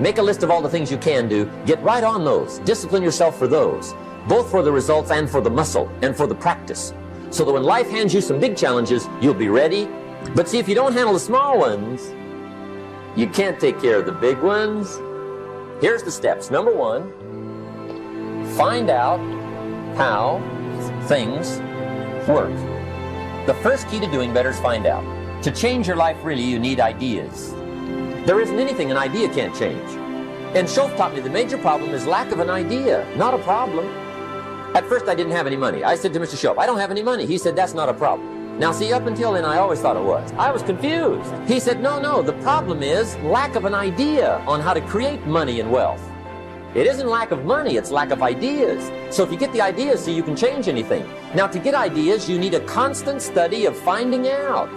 Make a list of all the things you can do. Get right on those. Discipline yourself for those, both for the results and for the muscle and for the practice, so that when life hands you some big challenges, you'll be ready. But see, if you don't handle the small ones, you can't take care of the big ones. Here's the steps. Number one, find out how things work. The first key to doing better is find out. To change your life, really, you need ideas. There isn't anything an idea can't change. And Schoff taught me the major problem is lack of an idea, not a problem. At first, I didn't have any money. I said to Mr. Schoff, I don't have any money. He said, that's not a problem. Now, see, up until then, I always thought it was. I was confused. He said, no, the problem is lack of an idea on how to create money and wealth. It isn't lack of money, it's lack of ideas. So if you get the ideas, see, you can change anything. Now, to get ideas, you need a constant study of finding out.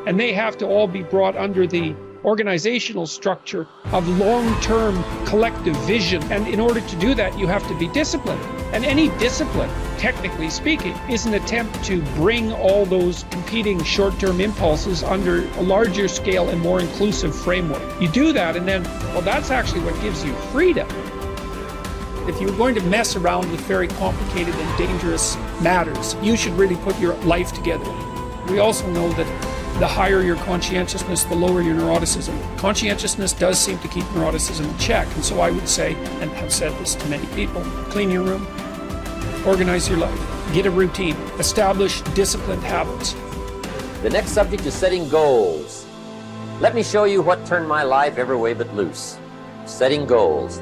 And they have to all be brought under the organizational structure of long-term collective vision. And in order to do that, you have to be disciplined. And any discipline, technically speaking, is an attempt to bring all those competing short-term impulses under a larger scale and more inclusive framework. You do that, and then, well, that's actually what gives you freedom. If you're going to mess around with very complicated and dangerous matters, you should really put your life together. We also know that the higher your conscientiousness, the lower your neuroticism. Conscientiousness does seem to keep neuroticism in check, and so I would say, and have said this to many people, clean your room, organize your life, get a routine, establish disciplined habits. The next subject is setting goals. Let me show you what turned my life every way but loose. Setting goals.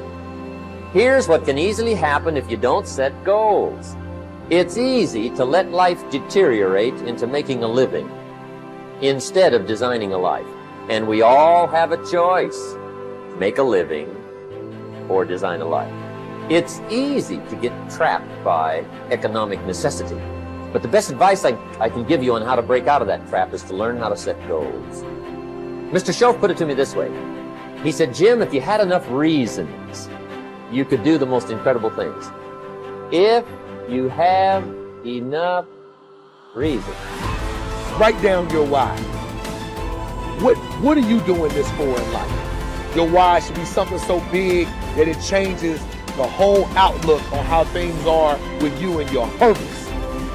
Here's what can easily happen if you don't set goals. It's easy to let life deteriorate into making a living instead of designing a life. And we all have a choice. Make a living or design a life. It's easy to get trapped by economic necessity. But the best advice I can give you on how to break out of that trap is to learn how to set goals. Mr. Schoff put it to me this way. He said, Jim, if you had enough reasons, you could do the most incredible things. If you have enough reasons. Write down your why. What are you doing this for in life? Your why should be something so big that it changes the whole outlook on how things are with you and your purpose.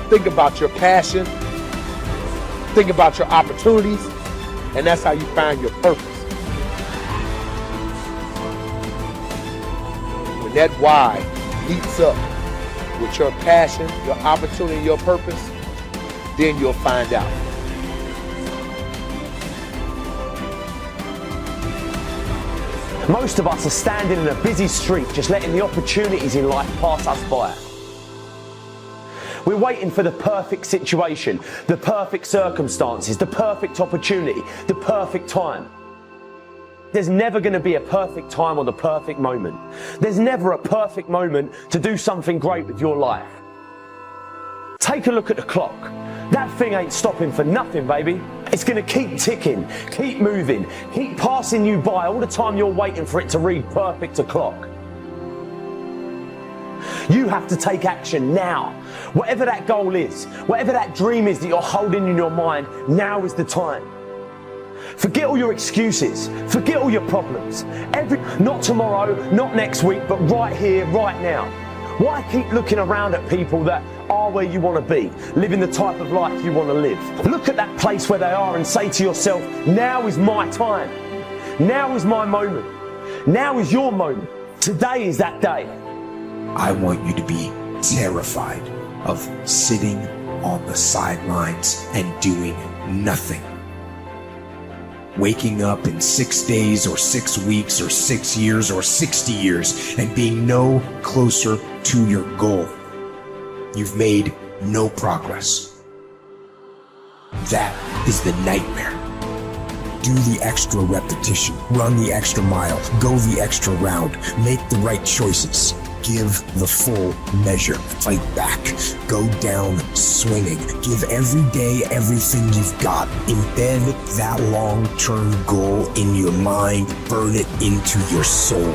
Think about your passion. Think about your opportunities. And that's how you find your purpose. When that why meets up with your passion, your opportunity, your purpose, then you'll find out. Most of us are standing in a busy street, just letting the opportunities in life pass us by. We're waiting for the perfect situation, the perfect circumstances, the perfect opportunity, the perfect time. There's never going to be a perfect time or the perfect moment. There's never a perfect moment to do something great with your life. Take a look at the clock. That thing ain't stopping for nothing, baby. It's going to keep ticking, keep moving, keep passing you by all the time you're waiting for it to read perfect o'clock. You have to take action now. Whatever that goal is, whatever that dream is that you're holding in your mind, now is the time. Forget all your excuses. Forget all your problems. Not tomorrow, not next week, but right here, right now. Why keep looking around at people that are where you want to be, living the type of life you want to live? Look at that place where they are and say to yourself, now is my time. Now is my moment. Now is your moment. Today is that day. I want you to be terrified of sitting on the sidelines and doing nothing. Waking up in 6 days or 6 weeks or 6 years or 60 years and being no closer to your goal. You've made no progress. That is the nightmare. Do the extra repetition, run the extra mile, go the extra round, make the right choices. Give the full measure. Fight back. Go down swinging. Give every day everything you've got. Embed that long-term goal in your mind. Burn it into your soul.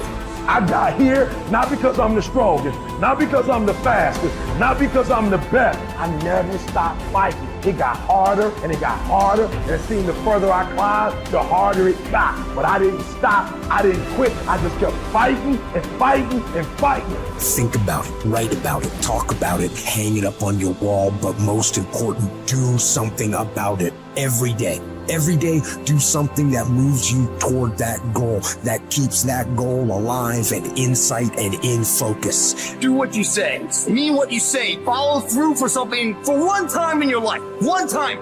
I got here not because I'm the strongest, not because I'm the fastest, not because I'm the best. I never stopped fighting. It got harder and it got harder, and it seemed the further I climbed, the harder it got. But I didn't stop, I didn't quit. I just kept fighting and fighting and fighting. Think about it, write about it, talk about it, hang it up on your wall, but most important, do something about it every day. Every day, do something that moves you toward that goal, that keeps that goal alive and in sight and in focus. Do what you say, mean what you say, follow through for something for one time in your life. One time.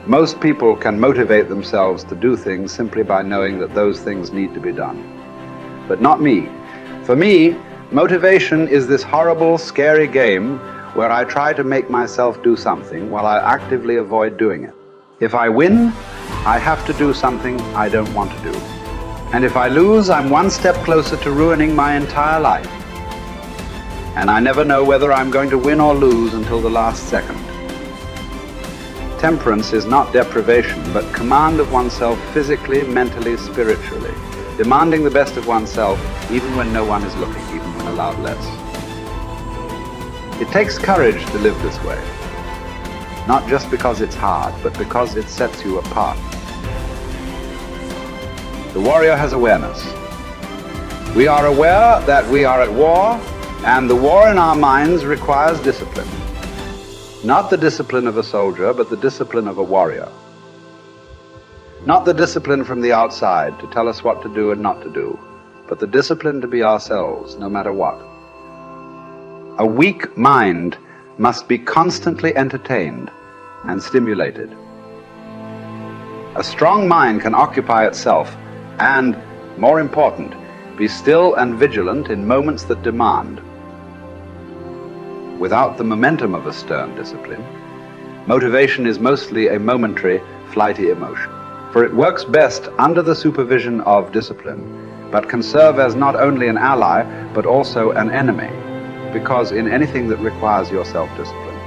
Most people can motivate themselves to do things simply by knowing that those things need to be done. But not me. For me, motivation is this horrible, scary game where I try to make myself do something while I actively avoid doing it. If I win, I have to do something I don't want to do. And if I lose, I'm one step closer to ruining my entire life. And I never know whether I'm going to win or lose until the last second. Temperance is not deprivation, but command of oneself physically, mentally, spiritually. Demanding the best of oneself, even when no one is looking, even when allowed less. It takes courage to live this way. Not just because it's hard, but because it sets you apart. The warrior has awareness. We are aware that we are at war, and the war in our minds requires discipline. Not the discipline of a soldier, but the discipline of a warrior. Not the discipline from the outside to tell us what to do and not to do, but the discipline to be ourselves, no matter what. A weak mind must be constantly entertained and stimulated. A strong mind can occupy itself and, more important, be still and vigilant in moments that demand. Without the momentum of a stern discipline, motivation is mostly a momentary, flighty emotion. For it works best under the supervision of discipline, but can serve as not only an ally, but also an enemy, because in anything that requires your self-discipline,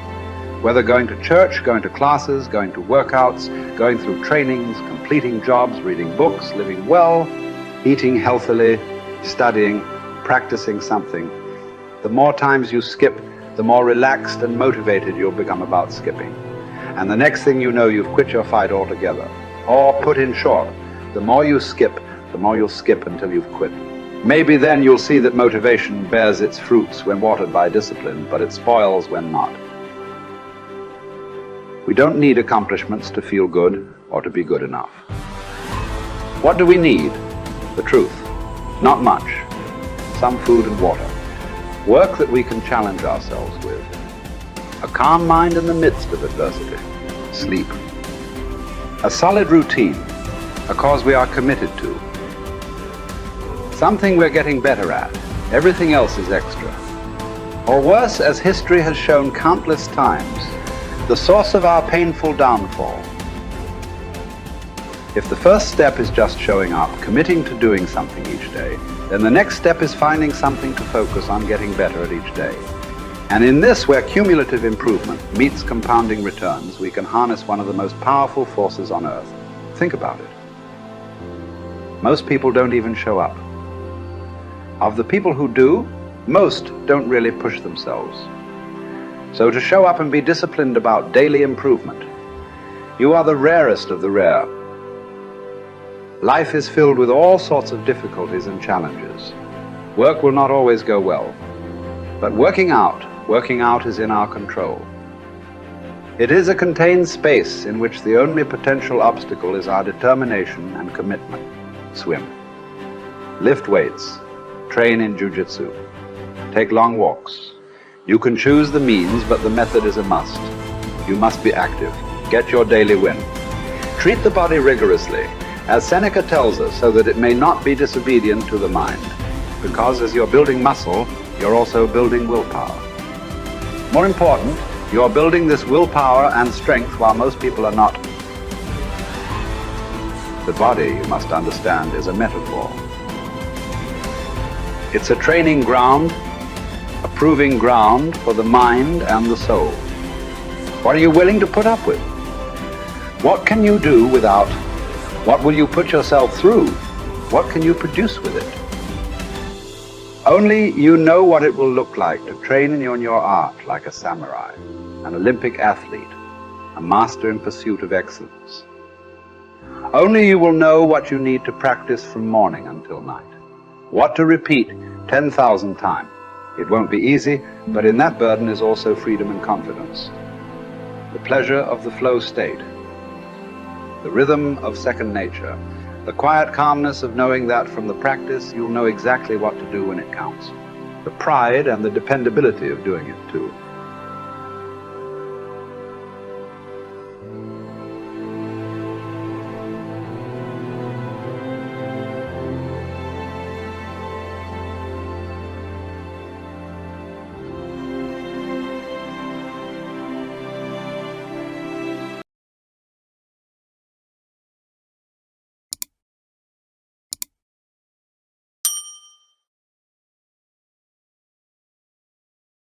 whether going to church, going to classes, going to workouts, going through trainings, completing jobs, reading books, living well, eating healthily, studying, practicing something, the more times you skip, the more relaxed and motivated you'll become about skipping. And the next thing you know, you've quit your fight altogether. Or put in short, the more you skip, the more you'll skip until you've quit. Maybe then you'll see that motivation bears its fruits when watered by discipline, but it spoils when not. We don't need accomplishments to feel good or to be good enough. What do we need? The truth. Not much. Some food and water. Work that we can challenge ourselves with. A calm mind in the midst of adversity. Sleep. A solid routine, a cause we are committed to. Something we're getting better at. Everything else is extra. Or worse, as history has shown countless times, the source of our painful downfall. If the first step is just showing up, committing to doing something each day, then the next step is finding something to focus on getting better at each day. And in this, where cumulative improvement meets compounding returns, we can harness one of the most powerful forces on earth. Think about it. Most people don't even show up. Of the people who do, most don't really push themselves. So to show up and be disciplined about daily improvement, you are the rarest of the rare. Life is filled with all sorts of difficulties and challenges. Work will not always go well. But working out is in our control. It is a contained space in which the only potential obstacle is our determination and commitment. Swim. Lift weights. Train in jiu-jitsu. Take long walks. You can choose the means, but the method is a must. You must be active. Get your daily win. Treat the body rigorously, as Seneca tells us, so that it may not be disobedient to the mind. Because as you're building muscle, you're also building willpower. More important, you're building this willpower and strength while most people are not. The body, you must understand, is a metaphor. It's a training ground, a proving ground for the mind and the soul. What are you willing to put up with? What can you do without? What will you put yourself through? What can you produce with it? Only you know what it will look like to train in your art like a samurai, an Olympic athlete, a master in pursuit of excellence. Only you will know what you need to practice from morning until night, what to repeat 10,000 times. It won't be easy, but in that burden is also freedom and confidence. The pleasure of the flow state, the rhythm of second nature, the quiet calmness of knowing that from the practice you'll know exactly what to do when it counts, the pride and the dependability of doing it too.